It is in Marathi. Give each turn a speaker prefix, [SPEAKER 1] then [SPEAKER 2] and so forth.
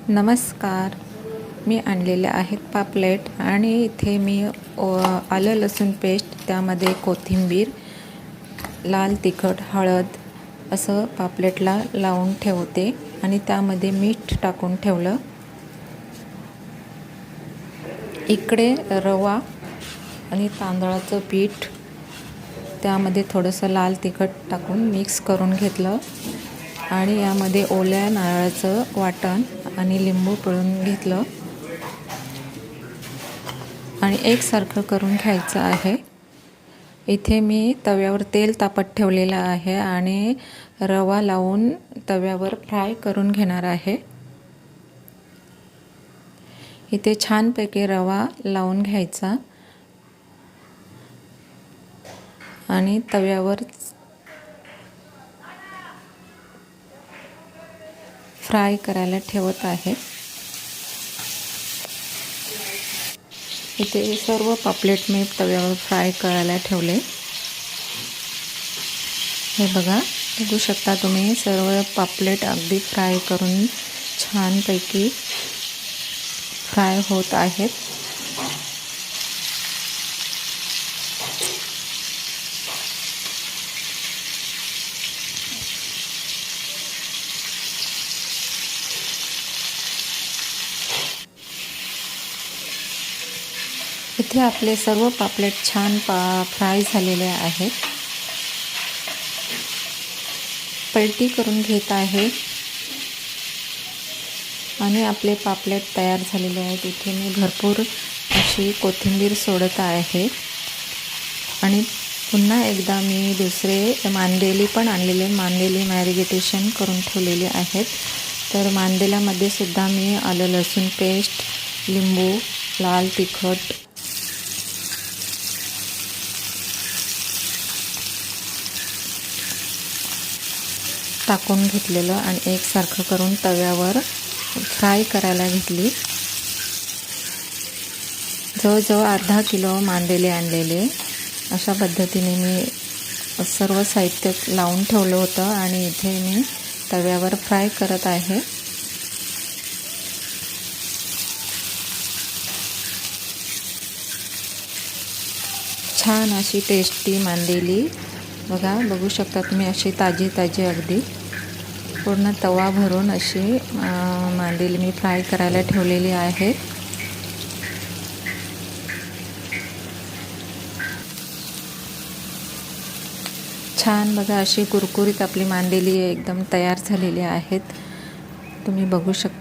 [SPEAKER 1] नमस्कार. मी आणलेले आहेत पापलेट आणि इथे मी आलं लसूण पेस्ट, त्यामध्ये कोथिंबीर, लाल तिखट, हळद असं पापलेटला लावून ठेवते आणि त्यामध्ये मीठ टाकून ठेवलं. इकडे रवा आणि तांदळाचं पीठ, त्यामध्ये थोडंसं लाल तिखट टाकून मिक्स करून घेतलं आणि यामध्ये ओल्या नारळाचं वाटण आणि लिंबू पिळून घेतलं आणि एकसारखं करून घ्यायचं आहे. इथे मी तव्यावर तेल तापत ठेवलेलं आहे आणि रवा लावून तव्यावर फ्राय करून घेणार आहे. इथे छानपैकी रवा लावून घ्यायचा आणि तव्यावर फ्राय करायला ठेवत आहे. इथे सर्व पापलेट मी तव्यावर फ्राय करायला ठेवले. हे बघू शकता तुम्ही, सर्व पापलेट अगदी फ्राय करून छानपैकी फ्राय होत आहेत. इथे आपले सर्व पापलेट छान फ्राय झालेले आहेत. पलटी करून घेत आहे आणि आपले पापलेट तयार झालेले आहेत. इथे मी भरपूर अशी कोथिंबीर सोडत आहे आणि पुन्हा एकदा मी दुसरे मांदेली पण आणलेले, मांदेली मॅरिनेशन करून ठेवलेले आहेत. तर मांदेल्यामध्ये सुद्धा मी आलं लसूण पेस्ट, लिंबू, लाल तिखट, टाकून घेतलेलं आणि एकसारखं करून तव्यावर फ्राय करायला घेतली. जवळजवळ अर्धा किलो मांदेले आणलेले. अशा पद्धतीने मी सर्व साहित्य लावून ठेवलं होतं आणि इथे मी तव्यावर फ्राय करत आहे. छान अशी टेस्टी मांदेली बघू शकता तुम्ही, अशी ताजी ताजी अगदी पूर्ण तवा भरून अशी मांदेली मी फ्राय करायला ठेवलेली आहे. छान अशी कुरकुरीत आपली मांदेली एकदम तयार झालेली आहेत. तुम्ही बघू शकता.